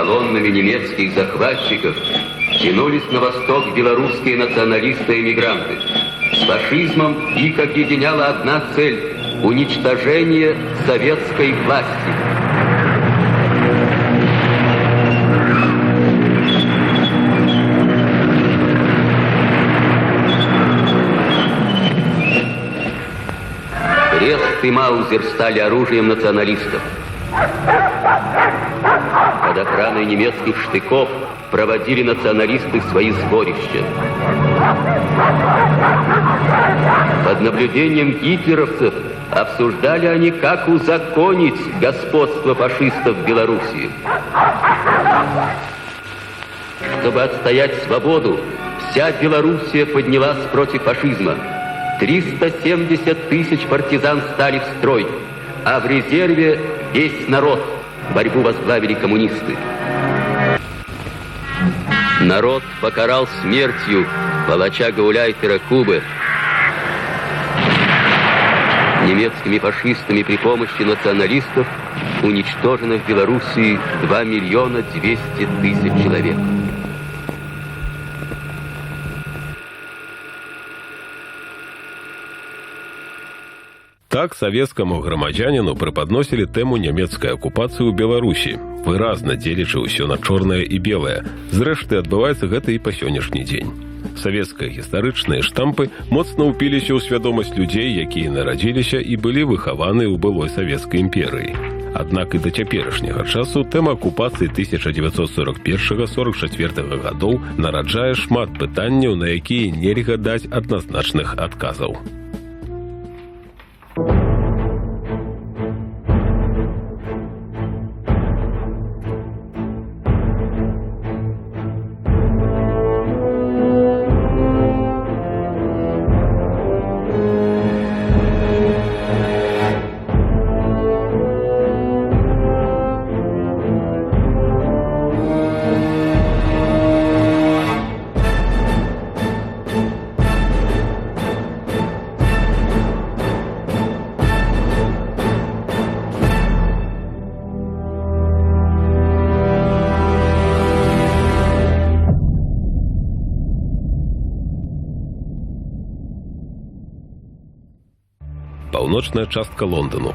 колоннами немецких захватчиков тянулись на восток белорусские националисты-эмигранты. С фашизмом их объединяла одна цель – уничтожение советской власти. Крест и Маузер стали оружием националистов. Под охраной немецких штыков проводили националисты свои сборища. Под наблюдением гитлеровцев обсуждали они, как узаконить господство фашистов в Белоруссии. Чтобы отстоять свободу, вся Белоруссия поднялась против фашизма. 370 тысяч партизан стали в строй, а в резерве весь народ. Борьбу возглавили коммунисты. Народ покарал смертью палача Гауляйтера Кубы. Немецкими фашистами при помощи националистов уничтожено в Белоруссии 2 миллиона 200 тысяч человек. Так савецкаму грамадзяніну преподносілі тэму нямецкай акупацыі ў Беларусі, выразна дзелячы ўсё на чорнае і белае. Зрэшты, адбываецца гэта і па сённяшні дзень. Савецкія гістарычныя штампы моцна ўпіліся ў свядомасць людзей, якія нарадзіліся і былі выхаваны ў былой савецкай імперыі. Аднак і да цяперашняга часу тэма акупацыі 1941-44 гадоў нараджае шмат пытанняў, на якія нельга даць адназначных адказаў. Паўночная частка Лондану.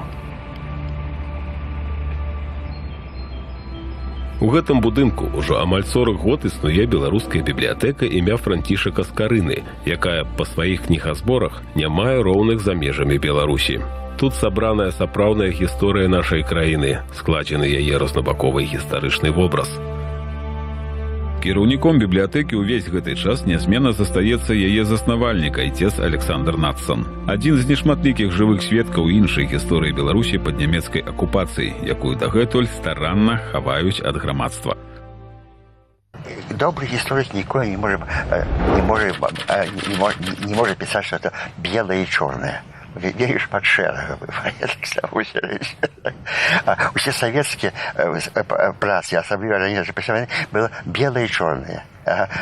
У гэтым будынку ўжо амаль 40 год існуе беларуская бібліятэка імя Францішака Скарыны, якая па сваіх кнігазборах не мае роўных за межамі Беларусі. Тут сабраная сапраўдная гісторыя нашай краіны, складзены яе рознабаковы гістарычны вобраз. Кіраўніком бібліятэкі ўвесь гэты час нязменна застаецца яе заснавальнік, айцец Александр Надсон. Адзін з нешматлікіх жывых сведкаў іншай гісторыі Беларусі пад нямецкай акупацыяй, якую дагэтуль старанна хаваюць ад грамадства. Добрый историк никогда не может писать, что это белое и черное. Веришь под шерохом. Все советские працы, особенно ранее было белое и черное.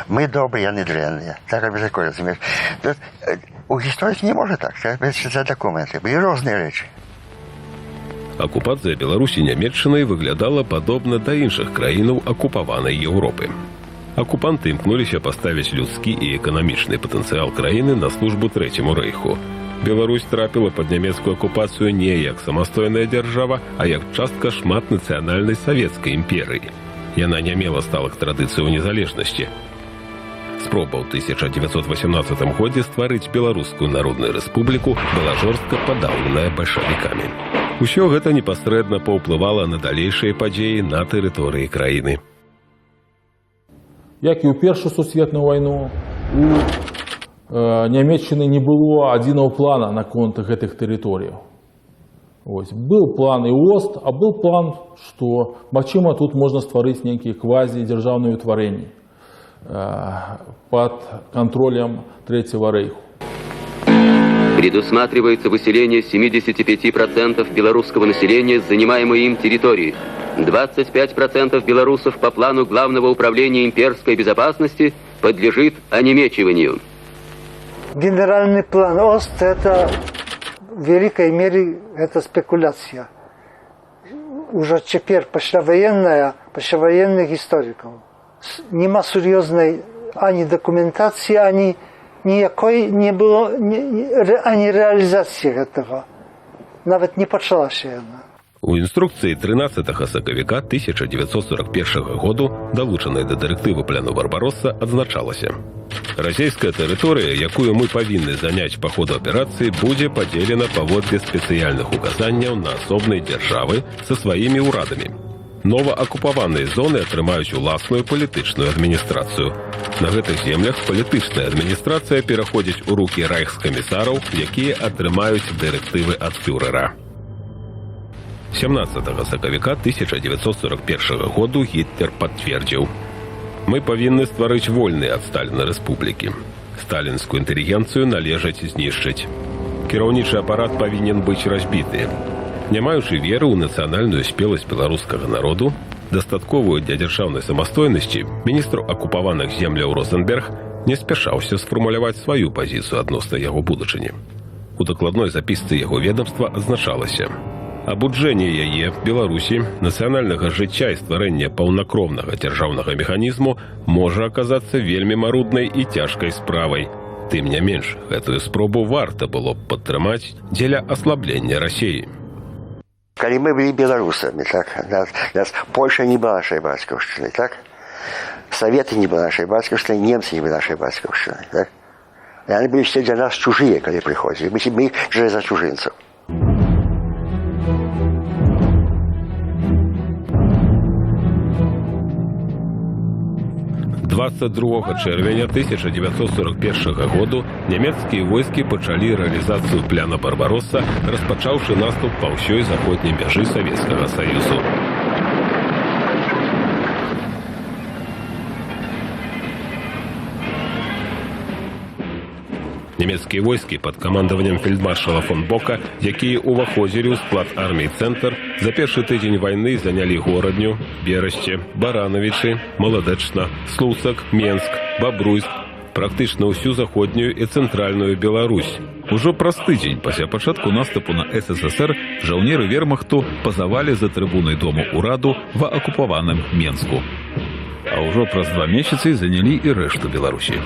Мы добрые, они дрянные. Так как такое, разумеешь. У историков не может так. Это документы. Были разные речи. Акупацыя Беларусі нямецчынай выглядала падобна да іншых краінаў акупаванай Еўропы. Акупанты імкнуліся паставіць людскі і эканамічны патэнцыял краіны на службу Трэцяму рэйху. Беларусь трапіла пад нямецкую акупацыю не як самастойная дзяржава, а як частка шматнацыянальнай савецкай імперыі. Яна не мела сталых традыцый у незалежнасці. Спроба ў 1918 годзе стварыць Беларускую народную рэспубліку была жорстка падаўленая бальшавікамі. Усё гэта непасрэдна паўплывала на далейшыя падзеі на тэрыторыі краіны. Як і ў Першую сусветную вайну, у Нямецчыны не было адзінага плана наконт гэтых тэрыторыяў. Был план ІОСТ, а был план, што, магчыма, тут можна стварыць нейкія квазі-дзяржаўныя ўтварэнні под контролем Третьего Рейха. Предусматривается выселение 75% белорусского населения с занимаемой им территории. 25% белорусов по плану Главного управления имперской безопасности подлежит онемечиванию. Генеральный план ОСТ – это в великой мере это спекуляция. Уже теперь послевоенная, послевоенных историков. Нема серьезной ani dokumentacji, ani ніякої не було, ані реалізації цього. Навіть не почалася вона. У інструкції 13 сакавіка 1941 году, долученої до директиви пляну Барбаросса, адзначалася: расійская тэрыторыя, якую мы павінны заняць па ходу аперацыі, будзе падзелена паводле спецыяльных указанняў на асобныя дзяржавы са сваімі ўрадамі. Новаакупаваныя зоны атрымаюць уласную палітычную адміністрацыю. На гэтых землях палітычная адміністрацыя пераходзіць у рукі райхскамісараў, якія атрымаюць дырэктывы ад фюрэра. 17 сакавіка 1941 году Гітлер пацвердзіў: «Мы павінны стварыць вольныя ад Сталіна рэспублікі. Сталінскую інтэлігенцыю належаць знішчыць. Кіраўнічы апарат павінен быць разбіты. Не маючы веры ў нацыянальную спеласць беларускага народу, дастатковую для дзяржаўнай самастойнасці, міністр акупаваных земляў Розенберг не спяшаўся сфармуляваць сваю пазіцыю адносна яго будучыні. У дакладной запісцы яго ведомства адзначалася: абуджэнне яе, Беларусі, нацыянальнага жыцця і стварэння паўнакроўнага дзяржаўнага механізму можа аказацца вельмі маруднай і цяжкай справай. Тым не менш, гэтую спробу варта было б падтрымаць дзеля аслаблення Расіі. Калі мы былі беларусамі, так, нас Польша не была нашай бацькаўшчынай, так? Саветы не была нашай бацькаўшчынай, немцы не былі нашай бацькаўшчынай, так? Яны былі все для нас чужыя, калі прыходзілі. Мы іх жили за чужынцаў. «22 чэрвеня 1941 году нямецкія войскі пачалі рэалізацыю пляна Барбаросса, распачаўшы наступ па ўсёй заходняй мяжы Савецкага Саюзу. Нямецкія войскі пад камандаваннем фельдмаршала фон Бока, якія ўваходзілі ў склад арміі «Цэнтр», за першы тыдзень вайны занялі Горадню, Берасце, Баранавічы, Маладэчна, Слуцак, Менск, Бабруйск, практычна ўсю заходнюю і цэнтральную Беларусь. Ужо праз тыдзень пасля пачатку наступу на СССР жаўнеры вермахту пазавалі за трыбунай дому ўраду ва акупаваным Менску. А ўжо праз 2 месяцы занялі і рэшту Беларусі.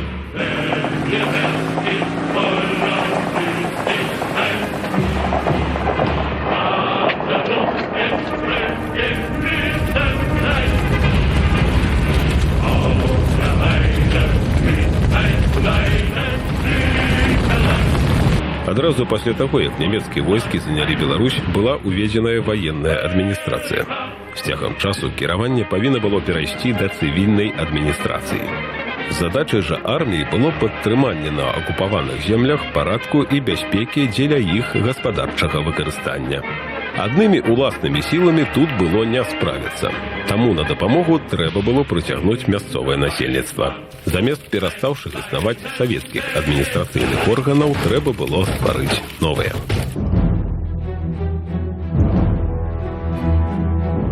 Адразу пасля таго, як нямецкія войскі занялі Беларусь, была уведзеная ваенная адміністрацыя. З цягам часу кіраванне павінна было перайсці да цывільнай адміністрацыі. Задачай жа арміі было падтрыманне на акупаваных землях парадку і бяспекі дзеля іх гаспадарчага выкарыстання. Аднымі уласнымі сіламі тут было не справіцца. Таму на дапамогу трэба было прыцягнуць мясцовае насельніцтва. Замест перастаўшых існаваць савецкіх адміністрацыйных органаў трэба было стварыць новыя.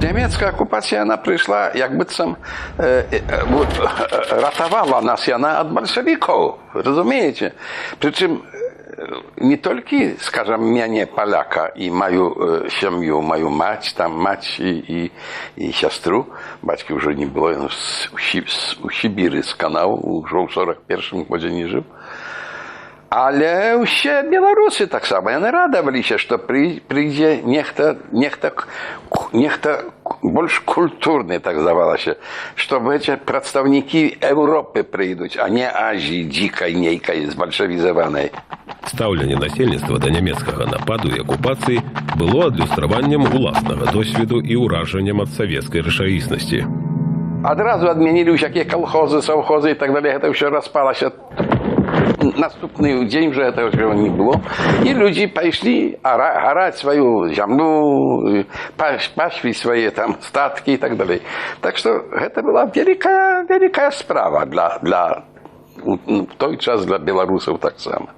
Niemiecka okupacja, ona przyszła jakby sam ratowała nas od bolszewików, rozumiecie? Przy czym nie tylko, скажем, mnie Polaka i moją семью, moją mać i siostrę, baćki już nie było, u Sibiry z kanału, już w 41 гоdzie nie żył. Ale все Белорусы так само, они радовались, что придет нехто больше культурный, так звалось, чтобы эти представники Европы придут, а не Азии дикой, нейкой, збольшевизованной. Стаўленне насельніцтва да нямецкага нападу і акупацыі было адлюстраваннем уласнага досведу і ўражаннем ад савецкай рэчаіснасці. Адразу адмянілі ўсякія колхозы, совхозы і так далее, это ўсё распалася. Наступный день уже этого не было. И люди пошли орать свою землю, пашли свои там статки и так далее. Так что это была великая справа для в той час для белорусов так само.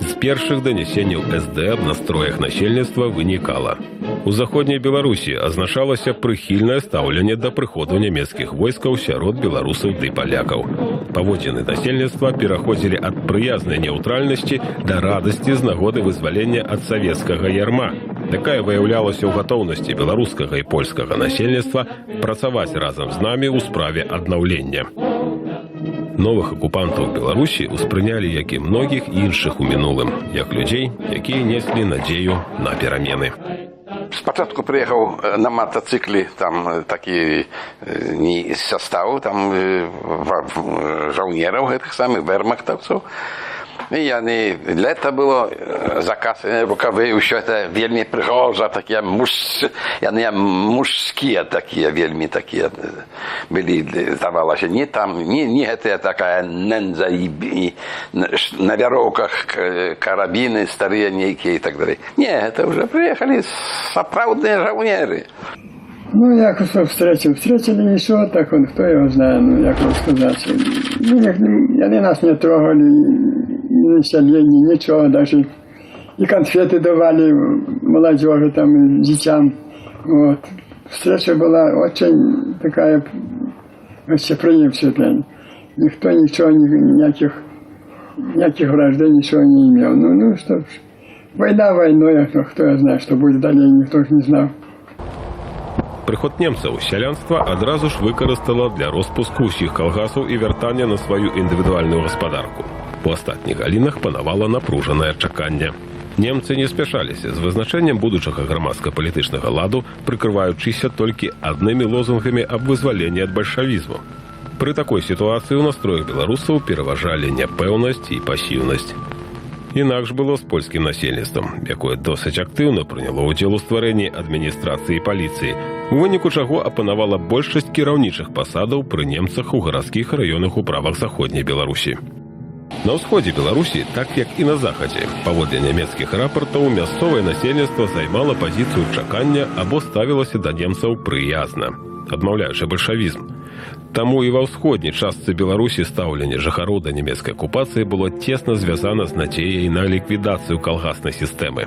З першых данесенняў СД аб настроях насельніцтва вынікала: у заходняй Беларусі азначалася прыхільнае стаўленне да прыходу нямецкіх войскаў сярод беларусаў ды палякаў. Паводзіны насельніцтва пераходзілі ад прыязнай няўтральнасці да радасці з нагоды вызвалення ад савецкага ярма. якая выяўлялася ў гатоўнасці беларускага і польскага насельніцтва працаваць разам з намі ў справе аднаўлення. Новых акупантаў Беларусі успрынялі, як і многіх іншых у мінулым, як людзей, якія неслі надзею на перамены. Спочатку приехал на мотоцикле, там такие не состав, там жаунеров, этих самых вермахтовцев. И они, для этого было заказ рукавы, еще это вельми пригожа, такие мужские такие, вельми такие были, давалось. Не там, не это такая ненза и на веровках карабины старые некие и так далее. Не, это уже приехали соправдные жаунеры. Ну, як встретили нічого, так он, хто його знає, ну, як вам сказати. Ну, вони нас не трогали, ни селения, ничего, даже и конфеты давали молодежи, там, и детям. Вот. Встреча была очень такая гостеприимственная. Никто ничего, никаких враждей, ничего не имел. Ну что ж, война войной, кто я знает, что будет далее, никто ж не знал. Прыход немцаў сялянства адразу ж выкарыстала для роспуску ўсіх калгасаў і вяртання на сваю індывідуальную гаспадарку. У астатніх галінах панавала напружанае чаканне. Немцы не спяшаліся з вызначэннем будучага грамадска-палітычнага ладу, прыкрываючыся толькі аднымі лозунгамі аб вызваленні ад бальшавізму. Пры такой сітуацыі ў настроях беларусаў пераважалі няпэўнасць і пасіўнасць. Інакш было з польскім насельніцтвам, якое досыць актыўна прыняло ўдзел у стварэнні адміністрацыі і паліцыі, у выніку чаго апанавала большасць кіраўнічых пасадаў пры немцах у гарадскіх раёнах управах заходняй Беларусі. На ўсходзе Беларусі, так як і на захадзе, паводле нямецкіх рапартаў, мясцовае насельніцтва займала пазіцыю чакання або ставілася да немцаў прыязна, адмаўляючы бальшавізм. Таму і ва ўсходняй частцы Беларусі стаўленне жыхароў да нямецкай акупацыі было цесна звязана з надзеяй на ліквідацыю калгаснай сістэмы.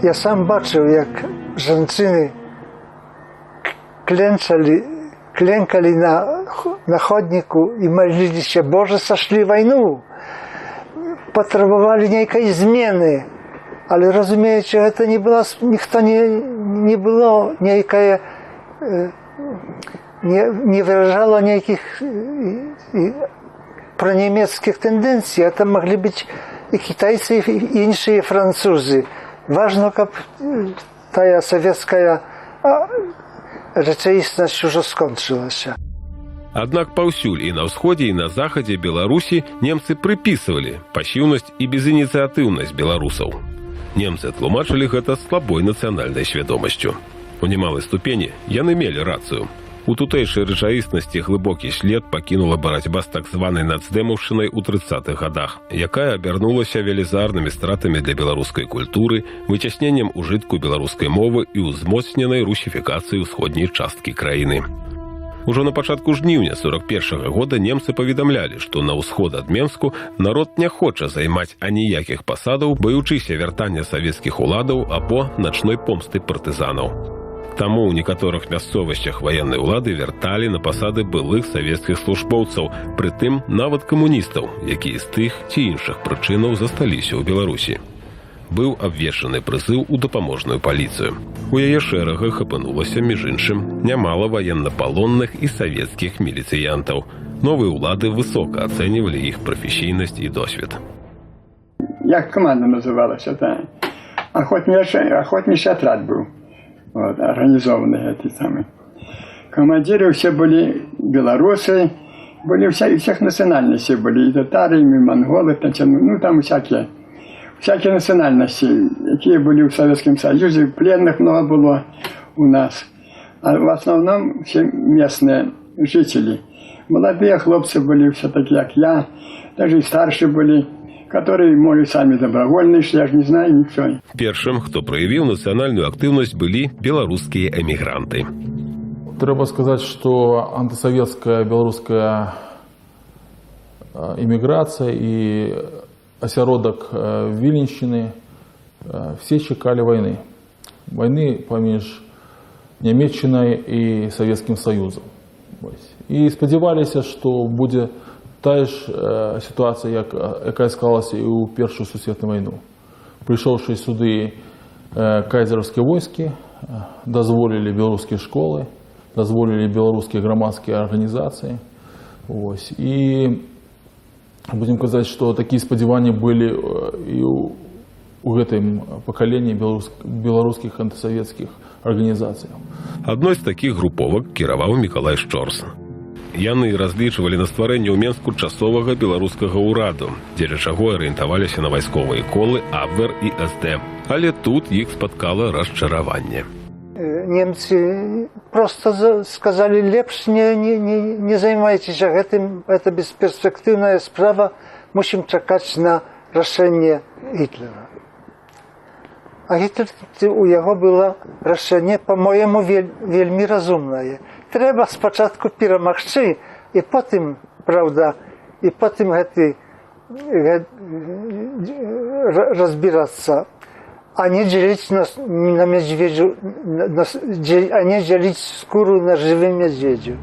Я сам бачыў, як жанчыны клянкали на ходнику и молились: Боже, сошли войну, потребовали некой измены. Але, разумеется, это не было, никто не было некое, не выражало никаких пронемецких тенденций. Это могли быть и китайцы, и іншие французы. Важно, как та советская rzeczywistość już skończyła się. Аднак паўсюль і на ўсходзе, і на захадзе Беларусі немцы прыпісвалі пасіўнасць і безініцыятыўнасць беларусаў. Немцы тлумачылі гэта слабой нацыянальнай свядомасцю. У немалай ступені яны мелі рацыю. У тутэйшай рэчаіснасці глыбокі след пакінула барацьба з так званай нацдэмаўшчынай у 30-х гадах, якая абярнулася велізарнымі стратамі для беларускай культуры, выцясненнем ужытку беларускай мовы і ўзмоцненай русіфікацыі ўсходняй часткі краіны. Ужо на пачатку жніўня 41-го года немцы паведамлялі, што на ўсход ад Менску народ не хоча займаць аніякіх пасадаў, баючыся вяртання савецкіх уладаў або начной помсты партызанаў. Таму ў некаторых мясцовасцях ваеннай улады вярталі на пасады былых савецкіх службоўцаў, прытым нават камуністаў, якія з тых ці іншых прычынаў засталіся ў Беларусі. Быў абвешчаны прызыў у дапаможную паліцыю. У яе шэрагах апынулася, між іншым, нямала ваеннапалонных і савецкіх міліцыянтаў. Новыя улады высока ацэньвалі іх прафесійнасць і досвед. Як каманда называлася, так? Охотничий отряд был. Вот, организованные эти самые. Командиры все были белорусы, были всех национальностей, были и татары, и монголы, ну там всякие национальности, какие были в Советском Союзе, пленных много было у нас. А в основном все местные жители. Молодые хлопцы были все такие, как я, даже и старшие были, которые, может, сами добровольные, я же не знаю ничего. Першым, хто праявіў нацыянальную актыўнасць, былі беларускія эмігранты. Треба сказать, что антисоветская белорусская иммиграция и осяродок Виленщины все чекали войны. Войны поміж Німеччиною и Советским Союзом. И сподівалися, что будет та ж ситуація, яка склалася і у Першу сусвітну війну. Прийшовши сюди кайзерские войски, дозволили белорусские школы, дозволили белорусские громадские организации. Ось. И будем казаць, что такие спадзяванні были и у гэтым пакаленні беларускіх антысавецкіх арганізацый. Адной з такіх груповак кіраваў Мікалай Шчорс. Яны разлічвалі на стварэнне ў Менску часовага беларускага ўраду, дзеля чаго арыентаваліся на вайсковыя колы Абвер і СД. Але тут іх спаткала расчараванне. Немцы просто сказали, лепш не займайтеся гэтым, это бесперспектыўная справа, мусім чакаць на рашэнне Гітлера. А Гітлер, у яго было рашэнне, по-моему, вельмі разумнае. Трэба спачатку перамагчы, і потым, правда, і потым разбірацца. А не дзеліць на мядзведзю, а не дзеліць скуру на жывым мядзведзю.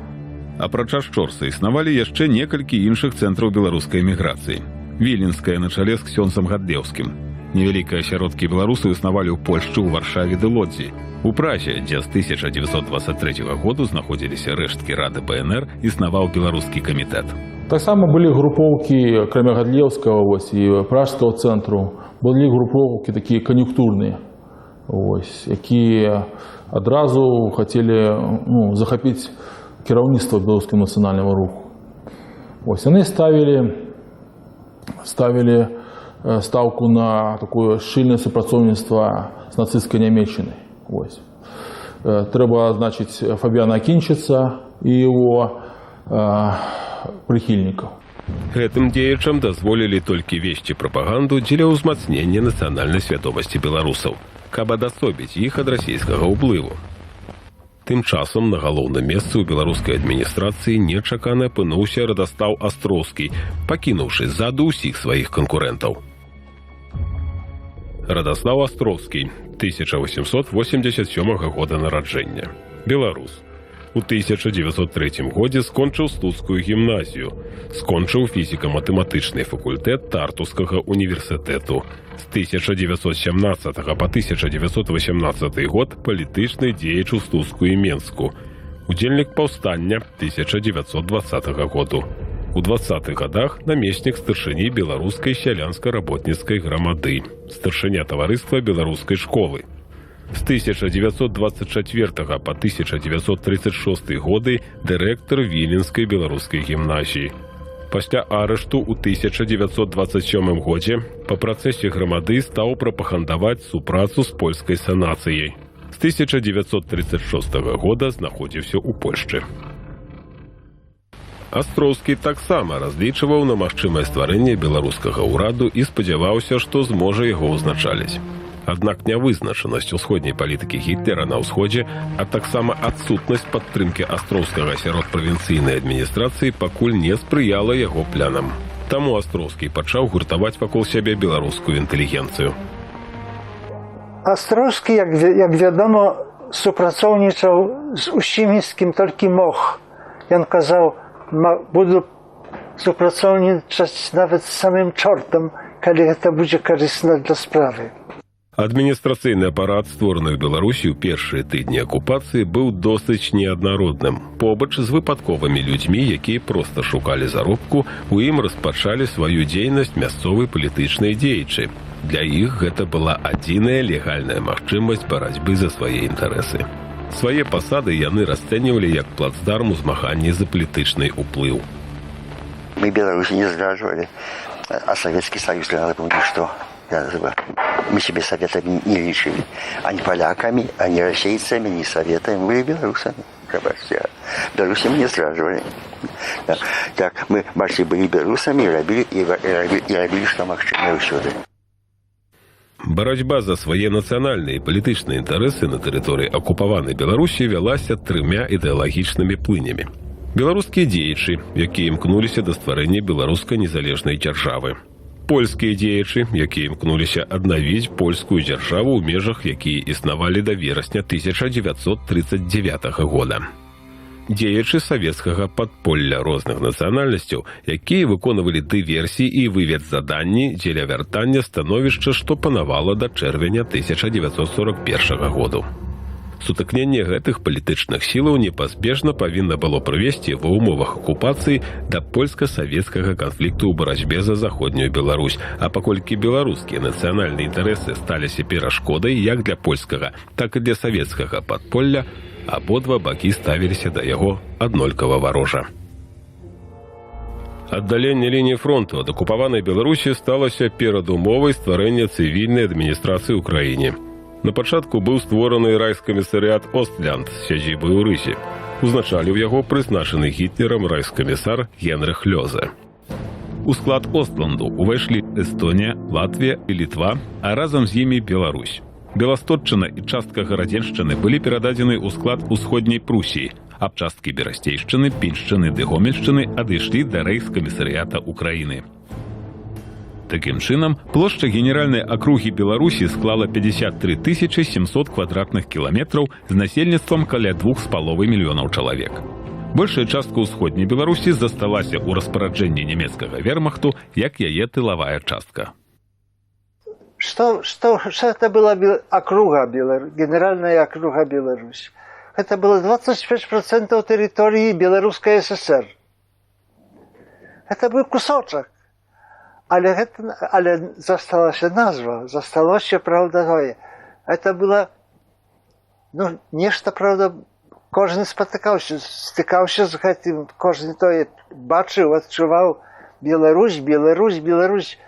Апрача Шчорса існавалі яшчэ некалькі іншых цэнтраў беларускай эміграцыі. Віленская на чале з ксёндзам Гадлеўскім. Невялікія асяродкі беларусаў існавалі ў Польшчы, ў Варшаве ды Лодзі. У Празе, дзе з 1923 году знаходзіліся рэшткі рады БНР, існаваў беларускі камітэт. Таксама былі групоўкі, акрамя Гадлеўскага і пражскага цэнтру, былі групоўкі такія кан'юнктурныя, якія адразу хацелі захапіць кіраўніцтва беларускага нацыянальнага руху. Яны ставілі ставку на такое шчыльнае супрацоўніцтва з нацысцкай Нямецчынай. Трэба азначыць Фабіяна Акінчыца і яго прыхільнікаў. Гэтым дзеячам дазволілі толькі весці прапаганду дзеля ўзмацнення нацыянальнай свядомасці беларусаў, каб адасобіць іх ад расійскага ўплыву. Тым часам на галоўным месцы ў беларускай адміністрацыі нечакана апынуўся Радастаў Астроўскі, пакінуўшы ззаду ўсіх сваіх канкурэнтаў. Радастаў Астроўскі, 1887 года нараджэння. Беларус. У 1903 годзе скончыў Слуцкую гімназію, скончыў фізіка-матэматычны факультэт Тартускага універсітэту. З 1917 па 1918 год палітычны дзеяч у Слуцку і Менску. Удзельнік паўстання 1920 году. У 20-х годах намеснік старшыні беларускай сялянска-работніцкай грамады, старшыня таварыства беларускай школы. З 1924 па 1936 годы дырэктар Віленскай беларускай гімназіі. Пасля арышту ў 1927 годзе па працэсе грамады стаў прапагандаваць супрацу з польскай санацыяй. З 1936 года знаходзіўся ў Польшчы. Астроўскі таксама разлічваў на магчымае стварэнне беларускага ўраду і спадзяваўся, што зможа яго ўзначаліць. Аднак нявызначанасць усходняй палітыкі Гітлера на ўсходзе, а таксама адсутнасць падтрымкі Астроўскага сярод правінцыйнай адміністрацыі пакуль не спрыяла яго планам. Таму Астроўскі пачаў гуртаваць вакол сябе беларускую інтэлігенцыю. Астроўскі, як вядома, супрацоўнічаў з усімі, з кім толькі мог. Ён казаў, буду супрацоўнічаць нават з самым чортам, калі гэта будзе карысна для справы. Адміністрацыйны апарат, створаны ў Беларусі ў першыя тыдні акупацыі, быў досыць неаднародным. Побач з выпадковымі людзьмі, якія проста шукалі заробку, у ім распачалі сваю дзейнасць мясцовыя палітычныя дзеячы. Для іх гэта была адзіная легальная магчымасць барацьбы за свае інтарэсы. Свае пасады яны расцэньвалі як плацдарм у змаганні за палітычны ўплыў. Мы Беларусь не здражвалі, а Советский Союз, надо помнить, что мы себе советами не лишили. Они поляками, они российцами, не советами. Мы белорусами. Белорусы мы не здражвали. Так, мы, бачите, были белорусами и робили, что магчымае ўсюды. Барацьба за свае нацыянальныя і палітычныя інтарэсы на тэрыторыі акупаванай Беларусі вялася трымя ідэалагічнымі плынямі. Беларускія дзеячы, якія імкнуліся да стварэння беларускай незалежнай дзяржавы. Польскія дзеячы, якія імкнуліся аднавіць польскую дзяржаву ў межах, якія існавалі да верасня 1939 года. дзеячы савецкага падполля розных нацыянальнасцяў, якія выконвалі дыверсіі і вывед заданні дзеля вяртання становішча, што панавала да чэрвеня 1941 году. Сутыкненне гэтых палітычных сілаў непазбежна павінна было прывесці ва ўмовах акупацыі да польска-савецкага канфлікту ў барацьбе за заходнюю Беларусь, а паколькі беларускія нацыянальныя інтарэсы сталіся перашкодай як для польскага, так і для савецкага падполля, абодва бакі ставіліся да яго аднолькава варожа. Аддаленне лініі фронту ад акупаванай Беларусі сталася перадумовай стварэння цывільнай адміністрацыі ў краіне. На пачатку быў створаны райскамісарыят Остлянд з сядзібай у Рысе. Узначаліў яго прызначаны Гітлерам райскамісар Генрых Лёзе. У склад Остланду увайшлі Эстонія, Латвія і Літва, а разам з імі Беларусь. Беластотчына і частка Гарадзеншчыны былі перададзены ў склад Усходняй Прусіі, а часткі Берасцейшчыны, Піншчыны ды Гомельшчыны адышлі да райскамісарыята Украіны. Такім чынам, плошча генеральнай акругі Беларусі склала 53 700 квадратных кіламетраў з насельніцтвам каля 2,5 мільёнаў чалавек. Большая частка ўсходняй Беларусі засталася ў распараджэнні нямецкага вермахту як яе тылавая частка. Что это была округа, генеральная округа Беларусь? Это было 25% территории Белорусской ССР. Это был кусочек. Але засталася назва, засталося, правда, тое. Это было, нешта, правда, кожен стыкаўся з гэтым, кожен тое бачыў, адчуваў Беларусь, Беларусь, Беларусь.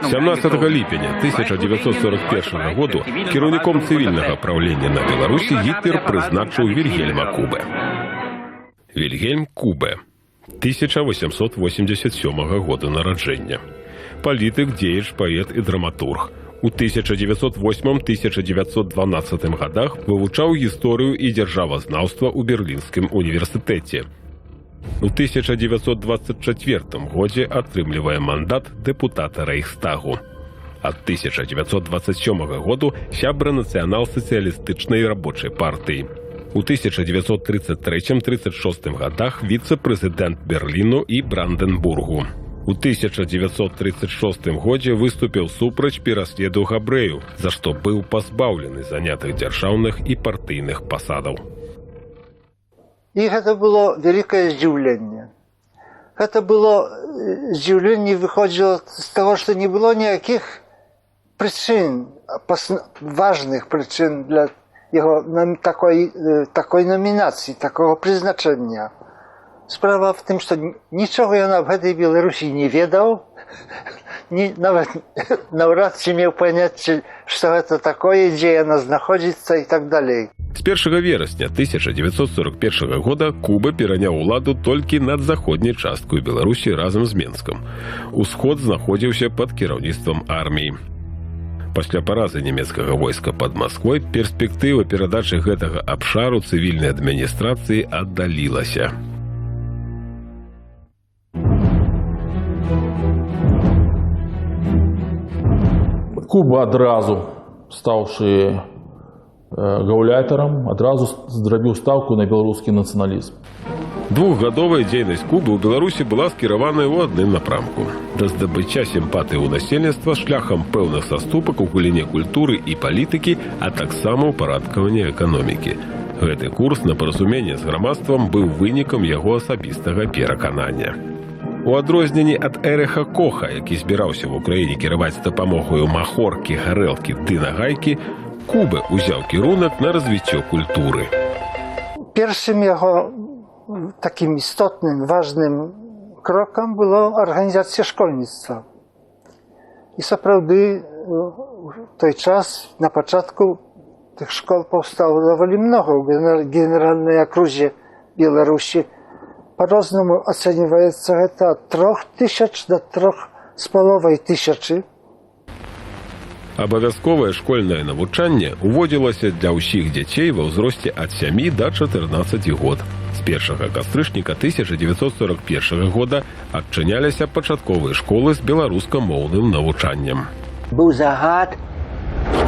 17 ліпеня 1941 году кіраўніком цывільнага праўлення на Беларусі Гітлер прызначыў Вільгельма Кубе. Вільгельм Кубе, 1887 года нараджэння. Палітык, дзеяч, паэт і драматург. У 1908-1912 годах вывучаў гісторыю і дзяржавазнаўства ў Берлінскім універсітэце. У 1924 годзе атрымлівае мандат дэпутата Рэйхстагу. Ад 1927 году сябра нацыянал-сацыялістычнай рабочай партыі. У 1933-36 годах віцэ-прэзідэнт Берліну і Бранденбургу. У 1936 годзе выступіў супраць пераследу габрэяў, за што быў пазбаўлены занятых дзяржаўных і партыйных пасадаў. І гэта было вялікае здзіўленне. Гэта было здзіўленне выходзіла з таго, што не было ніякіх прычын, важных прычын для яго такой номінацыі, такога прызначэння. Справа в тым, што нічога ён аб гэтай Беларусі не ведаў, нават наўрад ці меў паняцце, што гэта такое, дзе яна знаходзіцца і так далей. З 1 верасня 1941 года Куба пераняў уладу толькі над заходняй часткай Беларусі разам з Менскам. Усход знаходзіўся пад кіраўніцтвам арміі. Пасля паразы нямецкага войска пад Масквой перспектыва перадачы гэтага абшару цывільнай адміністрацыі аддалілася. Куба адразу, стаўшы гаўляйтарам, адразу зрабіў стаўку на беларускі нацыяналізм. Двухгадовая дзейнасць Кубы ў Беларусі была скіраваная ў адным напрамку – да здабыцця сімпатыі ў насельніцтва шляхам пэўных саступак у галіне культуры і палітыкі, а таксама ўпарадкавання эканомікі. Гэты курс на паразуменне з грамадствам быў вынікам яго асабістага пераканання. У адрозненні ад Эриха Коха, які збіраўся в Украіне кіраваць з дапамогаю махоркі, гарэлкі ды нагайкі, Куба ўзяў кірунак на развіццё культуры. Першым яго таким істотным, важным крокам было арганізацыя школьніцтва. І сапраўды в той час, на пачатку тых школ паўстало даволі много ў генеральнай акрузе Беларусі. По-рознаму ацэньваецца гэта ад 3000 до 3500. Абавязковае школьнае навучанне уводзілася для ўсіх дзяцей ва ўзросце ад 7 до 14 год. З 1 кастрычніка 1941 года адчыняліся пачатковыя школы з беларускамоўным навучаннем. Быў загад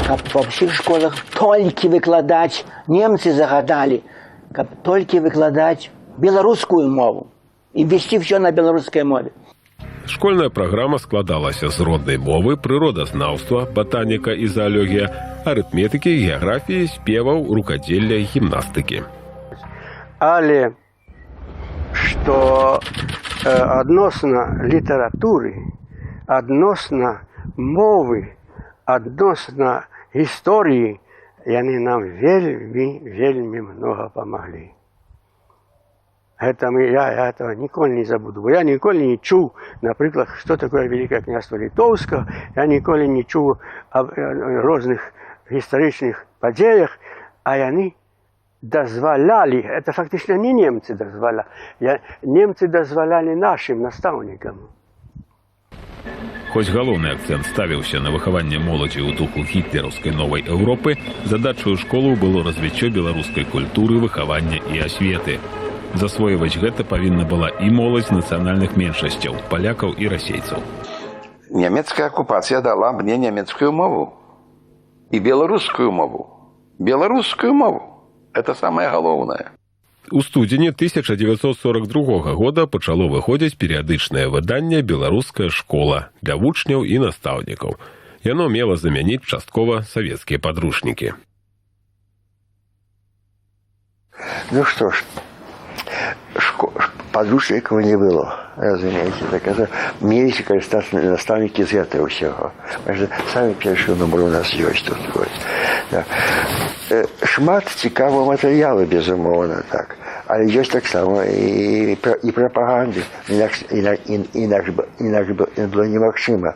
каб ва ўсіх школах толькі выкладаць, немцы загадалі, каб толькі выкладаць беларускую мову і весці ўсё на беларускай мове. Школьная праграма складалася з роднай мовы, прыродазнаўства, батаніка і заалогія, арытметыкі, геаграфіі, спеваў, рукадзелля і гімнастыкі. Але што адносна літаратуры, адносна мовы, адносна гісторыі, яны нам вельмі многа памаглі. Я этого ніколі не забуду. Бо я ніколі не чуў, напрыклад, што такое Великае княства Літоўскае, я ніколі не чуў аб розных гістарычных падзеях, а яны дазвалялі, это фактычна не немцы дазвалялі, немцы дазвалялі нашим настаўнікам. Хоць галоўны акцэнт ставіўся на выхаванне моладзі ў духу гітлераўскай новай Еўропы, задачаю школу было развіццё беларускай культуры, выхавання і асветы. Засвойваць гэта павінна была і моладзь нацыянальных меншасцяў, палякаў і расейцаў. Нямецкая акупацыя дала мне нямецкую мову і беларускую мову. Беларускую мову. Это самае галоўнае. У студзені 1942 года пачало выходзіць перыядычнае выданне «Беларуская школа» для вучняў і настаўнікаў. Яно мела замяніць часткова савецкія падручнікі. Ну что ж, подручников не было, разумеете. Так это мелись користаться наставники из этого всего. Самый первый номер у нас есть тут. Да. Шмат цікавого матеріалу, безумовно, так. Але ёсць таксама і прапаганды, інакш было немагчыма.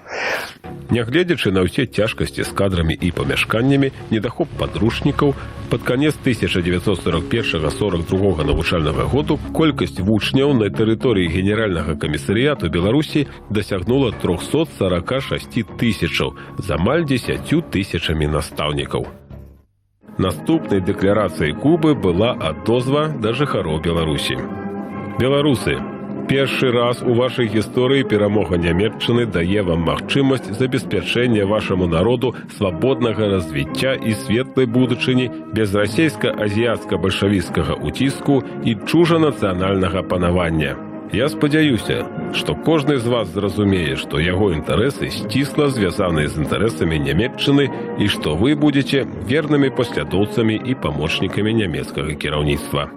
Нягледзячы на ўсе цяжкасці з кадрамі і памяшканнямі, недахоп падручнікаў, пад канец 1941-42 навучальнага году колькасць вучняў на тэрыторыі Генеральнага камісарыяту Беларусі дасягнула 346 тысячаў з амаль 10 тысячамі настаўнікаў. Наступнай дэкларацыяй Кубы была адозва да жыхароў Беларусі. Беларусы, першы раз у вашай гісторыі перамога нямецчыны дае вам магчымасць забеспячэння вашаму народу свабоднага развіцця і светлай будучыні без расейска-азіяцка-бальшавіцкага уціску і чужа-нацыянальнага панавання. Я спадзяюся, што кожны з вас зразумее, што яго інтарэсы сцісла звязаныя з інтарэсамі нямецчыны і што вы будзеце вернымі паслядоўцамі і памочнікамі нямецкага кіраўніцтва.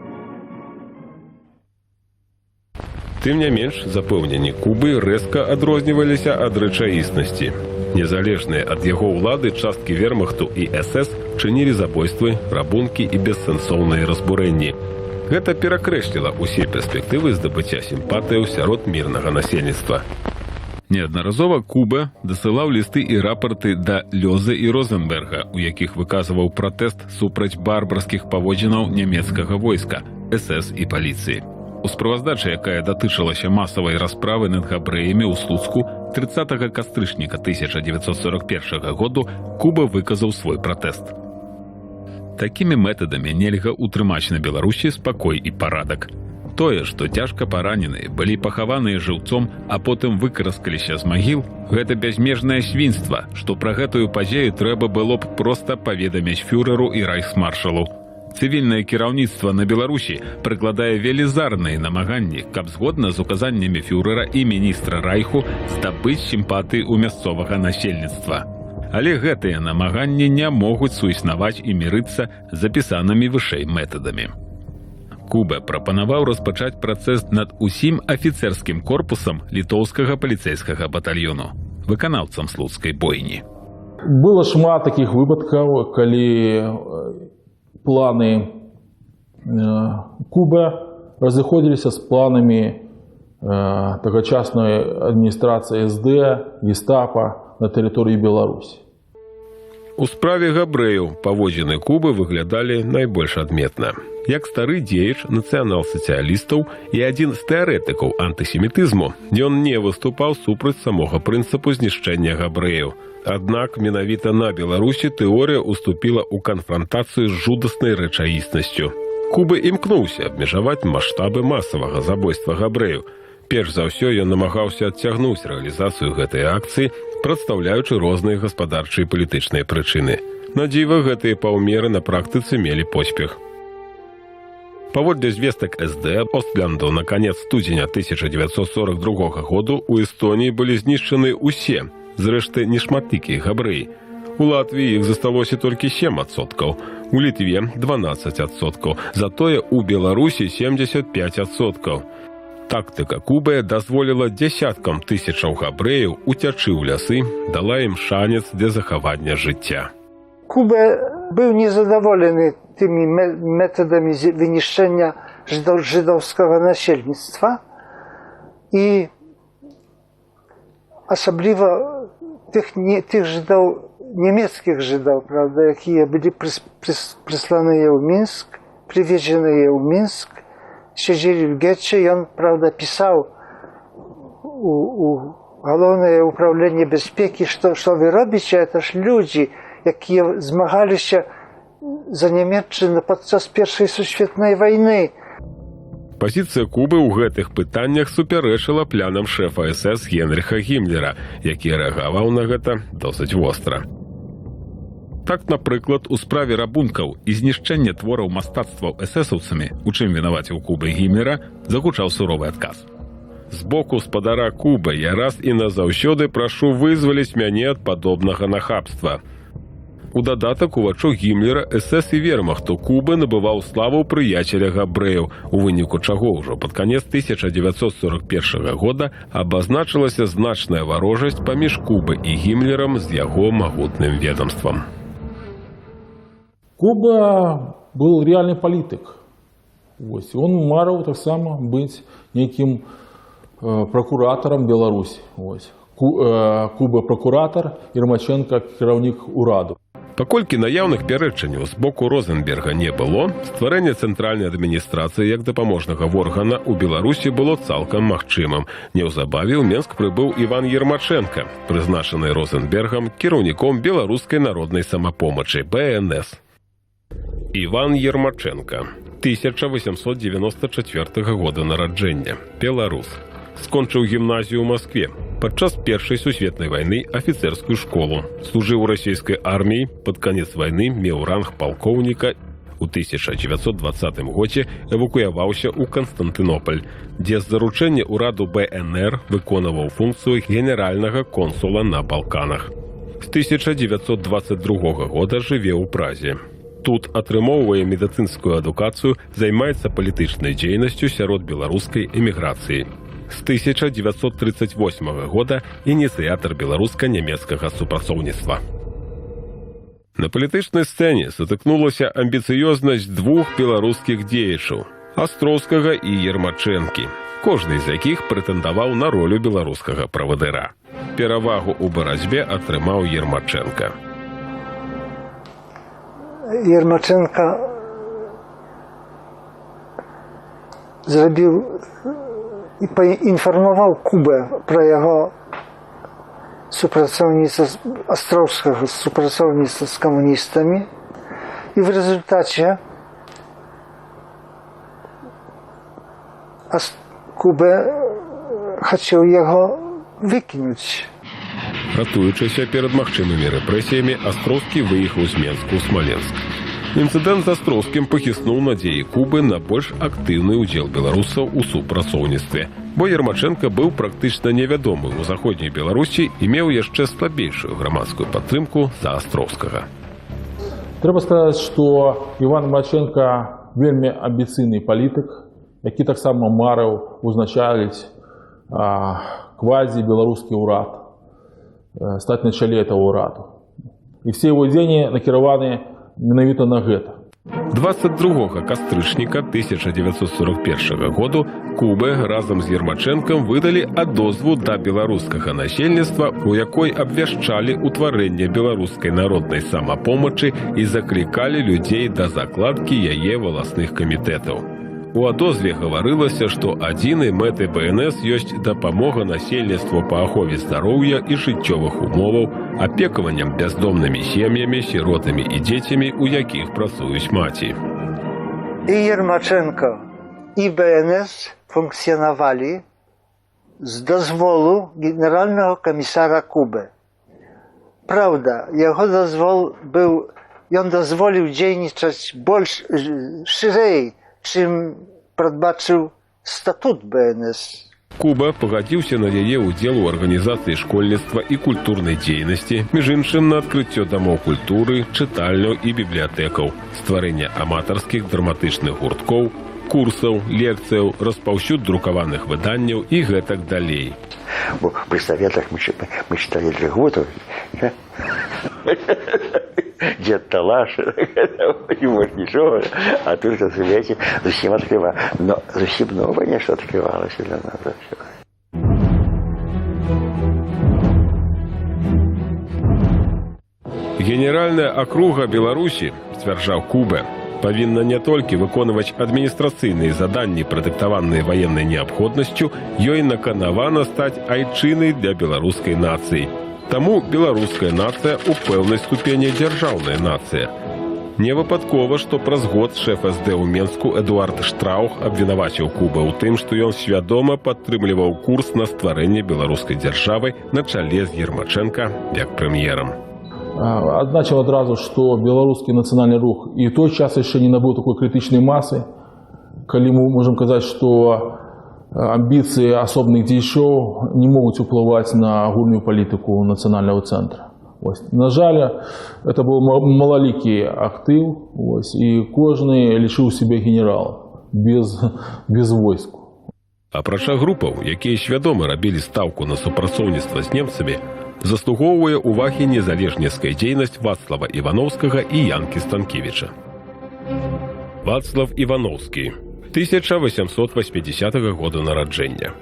Тым не менш, запэўненні Кубы рэзка адрозніваліся ад рэчаіснасці. Незалежныя ад яго ўлады часткі вермахту і СС чынілі забойствы, рабункі і бессэнсоўныя разбурэнні. Гэта перакрэсліла ўсе перспектывы здабыцця сімпатыяў сярод мірнага насельніцтва. Неаднаразова Куба дасылаў лісты і рапарты да Лёзы і Розенберга, у якіх выказваў пратэст супраць барбарскіх паводзінаў нямецкага войска, СС і паліцыі. У справаздачы, якая датычылася масавай расправы над габрэямі ў Слуцку, 30 кастрычніка 1941 году Куба выказаў свой пратэст. Такімі метадамі нельга утрымаць на Беларусі спакой і парадак. Тое, што цяжка параненыя былі пахаваныя жыўцом, а потым выкараскаліся з магіл, гэта бязмежнае свінства, што пра гэтую падзею трэба было б проста паведаміць фюрэру і райхсмаршалу. Цывільнае кіраўніцтва на Беларусі прыкладае велізарныя намаганні, каб згодна з указаннямі фюрэра і міністра райху здабыць сімпатыі ў мясцовага насельніцтва. Але гэтыя намаганні не могуць суіснаваць і мірыцца з запісанымі вышэй метадамі. Куба прапанаваў распачаць працэс над усім афіцэрскім корпусам літоўскага паліцэйскага батальёну, выканаўцам слуцкай бойні. Было шмат такіх выпадкаў, калі планы Кубы разыходзіліся з планамі тагачаснай адміністрацыі СД, гестапа на тэрыторыі Беларусі. У справе габрэяў паводзіны Кубы выглядалі найбольш адметна. Як стары дзеяч нацыянал-сацыялістаў і адзін з тэарэтыкаў антысемітызму, ён не выступаў супраць самога прынцыпу знішчэння габрэяў. Аднак менавіта на Беларусі тэорыя уступіла ў канфрантацыю з жудаснай рэчаіснасцю. Куба імкнуўся абмежаваць маштабы масавага забойства габрэяў. Перш за ўсё ён намагаўся адцягнуць рэалізацыю гэтай акцыі, прадстаўляючы розныя гаспадарчыя і палітычныя прычыны. На дзіва гэтыя паўмеры на практыцы мелі поспех. Паводле звестак СД Остлянду на канец студзеня 1942 году у Эстоніі былі знішчаны ўсе, зрэшты, нешматлікія габрэі. У Латвіі іх засталося толькі 7%, у Літве 12%, затое у Беларусі 75%. Тактыка Кубы дазволіла дзесяткам тысячаў габрэяў уцячы ў лясы, дала ім шанец для захавання жыцця. Куба był niezadowolony tymi metodami wyniszczenia żydowskiego nasielnictwa i особливо tych Żydów, niemieckich Żydów, prawda, jakie byli przysłane w Mińsk, przywiezione w Mińsk, siedzieli w getcie i on, prawda, pisał u Główne Uправление Bezpieki, co wy robicie, to też ludzie, які змагали się за Німеччину падчас Першай сусветнай вайны. Пазіцыя Кубы ў гэтых пытаннях супярэчыла планам шэфа СС Генріха Гіммлера, які рэагаваў на гэта досыць востра. Так, напрыклад, у справе рабункаў і знішчэння твораў мастацтваў эсэсаўцамі, у чым вінаваціў Кубы Гіммлера, загучаў суровы адказ. З боку спадара Кубы я раз і назаўсёды прашу вызваліць мяне ад падобнага нахабства. У дадатак у вачах Гіммлера СС і вермахту Кубы набываў славу прыяцеля габрэяў, у выніку чаго ўжо пад канец 1941 года абазначылася значная варожасць паміж Кубы і Гіммлерам з яго магутным ведомствам. Куба был реальный политик. Он марил так само быть неким прокуратором Беларуси. Куба прокуратор, Ермаченко кіраўнік ураду. Паколькі наяўных пярэчанняў з боку Розенберга не было, стварэнне цэнтральнай адміністрацыі як дапаможнага органа ў Беларусі было цалкам магчымым. Неўзабаве ў Менск прыбыў Іван Ермаченко, прызначаны Розенбергам кіраўніком беларускай народнай самапомачы БНС. Іван Ермаченко, 1894 года нараджэння, беларус. Скончыў гімназію ў Маскве. Падчас Першай сусветнай вайны афіцэрскую школу. Служыў у расійскай арміі, пад канец вайны меў ранг палкоўніка. У 1920 годзе эвакуяваўся ў Канстантынополь, дзе з заручэння ўраду БНР выконваў функцыю генеральнага консула на Балканах. З 1922 года жыве ў Празе. Тут атрымоўвае медыцынскую адукацыю, займаецца палітычнай дзейнасцю сярод беларускай эміграцыі. З 1938 года ініцыятар беларуска-нямецкага супрацоўніцтва. На палітычнай сцэне сутыкнулася амбіцыёзнасць двух беларускіх дзеячаў – Астроўскага і Ермачэнкі, кожны з якіх прэтэндаваў на ролю беларускага правадыра. Перавагу ў барацьбе атрымаў Ермачэнка. Ермаченко зрабіў і паінфармаваў Кубę пра яго супрацоўніцтва Астроўскага супрацоўніцтва з камуністамі, і в результаcie Кубę хацеў яго выкінуць. Ратуючыся перад магчымымі рэпрэсіямі, Астроўскі выехаў з Менску ў Смаленск. Інцыдэнт з Астроўскім пахіснуў надзеі Кубы на больш актыўны ўдзел беларусаў у супрацоўніцтве, бо Ермаченко быў практычна невядомы ў заходняй Беларусі і меў яшчэ слабейшую грамадскую падтрымку за Астроўскага. Трэба сказаць, што Іван Ермаченко вельмі амбіцыйны палітык, які таксама марыў узначаліць квазі-беларускі ўрад, стаць на чале этого ўраду. І все его дзеянні накіраваны менавіта на гэта. 22 кастрычніка 1941 году Кубы разам з Ермачэнкам выдалі адозву да беларускага насельніцтва, у якой абвяшчалі ўтварэнне беларускай народнай самапомачы і заклікалі людзей да закладкі яе валасных камітэтаў. У адозве гаварылася, што адзінай мэтай БНС ёсць дапамога насельніцтву па ахове здароўя і жыццёвых умоваў, апекаваннем бяздомнымі сем'ямі, сіротамі і дзецямі, у якіх працуюць маці. І Ермаченко, і БНС функцjonowali з дозволу генерального комісара Куби. Правда, його дозвол був i on dozwolił dzielniczać szerzej, czym pradbaczył statut БНС. Куба пагадзіўся на яе ўдзел у арганізацыі школьніцтва і культурнай дзейнасці, між іншым на адкрыццё дамоў культуры, чытальняў і бібліятэкаў, стварэнне аматарскіх драматычных гурткоў, курсаў, лекцыяў, распаўсюд друкаваных выданняў і гэтак далей. Бо при советах мы читали Льготов, Дед Талаш, не может ничего, а тут, знаете, зусім открывалось. Но зусім новое нечто открывалось для нас. Генеральная акруга Беларусі, сцвярджаў Куба, павінна не толькі выконваць адміністрацыйныя заданні, прадыктаваныя ваеннай неабходнасцю, ёй наканавана стаць айчынай для беларускай нацыі. Таму беларуская нацыя ў пэўнай ступені дзяржаўная нацыя. Не выпадкова, што праз год шэф СД ў Менску Эдуард Штраух абвінаваціў Куба ў тым, што ён свядома падтрымліваў курс на стварэнне беларускай дзяржавы на чале з Ермачэнка як прэм'ерам. Адзначил одразу, что белорусский национальный рух и в той час еще не набыл такой критичной массы, коли мы можем сказать, что амбиции особных дзейшоў не могут уплывать на агульную политику национального центра. На жаль, это был малоликий актив, и кожный лишил себя генерала без войск. Апрача групаў, якія свядома рабілі стаўку на супрацоўніцтва з немцамі, заслугоўвае ўвагі незалежніцкая дзейнасць Вацлава Івановскага і Янкі Станкевіча. Вацлав Івановскі, 1880 года нараджэння.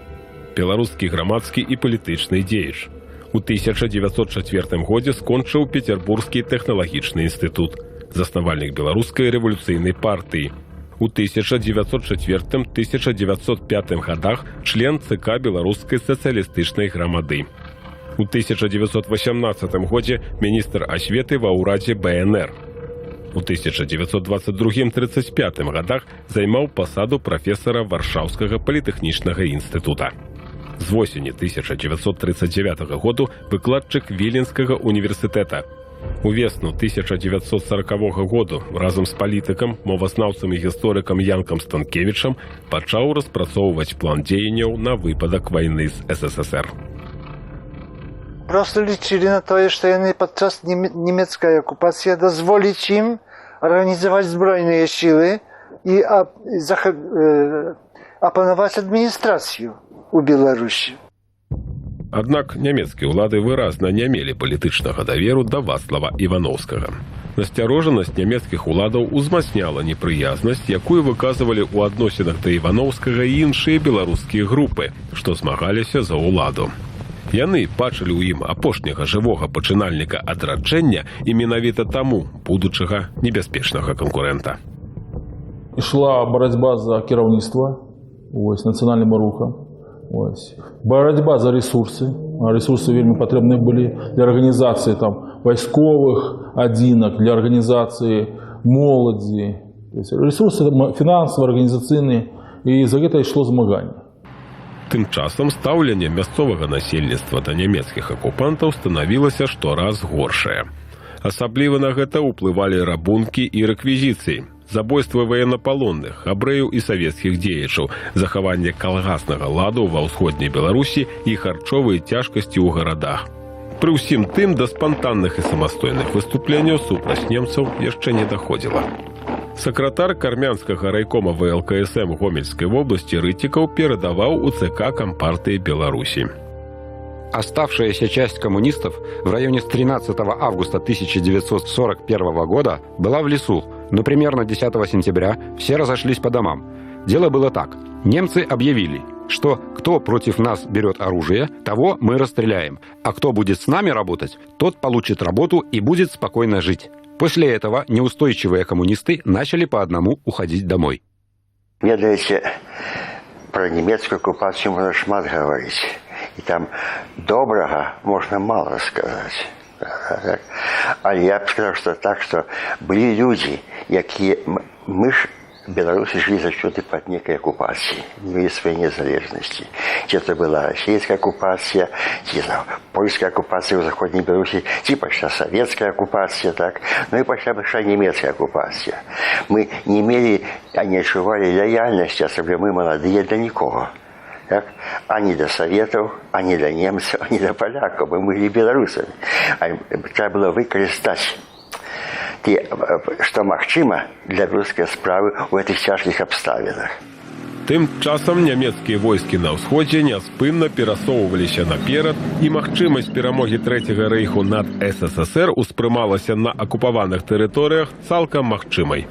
Беларускі грамадскі і палітычны дзеяч. У 1904 годзе скончыў Петербургскі тэхналагічны інстытут, заснавальнік беларускай рэвалюцыйнай партыі. У 1904-1905 годах член ЦК Беларускай сацыялістычнай грамады. У 1918 годзе міністр асветы ва ўрадзе БНР. У 1922-35 годах займаў пасаду прафесара Варшаўскага політэхнічнага інстытута. З восені 1939 году выкладчык Віленскага універсітэта. У весну 1940 году разам з палітыкам, мовазнаўцам і гісторыкам Янкам Станкевічам пачаў распрацоўваць план дзеянняў на выпадак вайны з СССР. Просто liczyli na to, że podczas niemieckiej okupacji dozwolić im organizować zbrojne siły i opanować administrację u Białorusi. Аднак нямецкія ўлады выразна не мелі палітычнага даверу да Вацлава Івановскага. Насцярожанасць нямецкіх уладаў узмацняла непрыязнасць, якую выказывалі ў адносінах да Івановскага і іншыя беларускія групы, што змагаліся за ўладу. Яны бачылі ў ім апошняга жывога пачынальніка адраджэння і менавіта таму будучага небяспечнага канкурэнта. Ішла барацьба за кіраўніцтва нацыянальным рухам. Борьба за ресурсы. Ресурсы вельмі патрэбны былі для арганізацыі вайсковых адзінак, для арганізацыі моладзі. Ресурсы фінансавыя, арганізацыйныя, і за гэта ішло змаганне. Тым часам стаўленне мясцовага насельніцтва да нямецкіх акупантаў станавілася штораз горшае. Асабліва на гэта ўплывалі рабункі і рэквізіцыі, забойствы ваеннапалонных, абрэяў і савецкіх дзеячаў, захаванне калгаснага ладу ва ўсходняй Беларусі і харчовыя цяжкасці ў гарадах. Пры ўсім тым да спантанных і самастойных выступленняў супраць немцаў яшчэ не даходзіла. Сакратар кармянскага райкома ВЛКСМ Гомельской области Рытиков передавал у ЦК Компартии Беларуси. Оставшаяся часть коммунистов в районе с 13 августа 1941 года была в лесу, но примерно 10 сентября все разошлись по домам. Дело было так. Немцы объявили, что кто против нас берет оружие, того мы расстреляем, а кто будет с нами работать, тот получит работу и будет спокойно жить. После этого неустойчивые коммунисты начали по одному уходить домой. Ведаете, про немецкую оккупацию можно шмат говорить. И там доброго можно мало сказать. А я бы сказал, что так, что были люди, які мы ж белорусы жили зачем-то под некой оккупацией, не имели своей незалежности. Это была российская оккупация, польская оккупация в Западной Беларуси, пошла советская оккупация, так, ну и пошла немецкая оккупация. Мы не имели, не отчували лояльности, особенно мы молодые, для никого. Так? Ані до Советов, ані до немцев, ані до поляков. Мы были белорусами. Треба было выкористать что магчыма для белорусской справы в этих тяжких обставинах. Тым часам нямецкія войскі на ўсходзе няспынна перасоўваліся наперад, і магчымасць перамогі Трэцяга рэйху над СССР успрымалася на акупаваных тэрыторыях цалкам магчымай.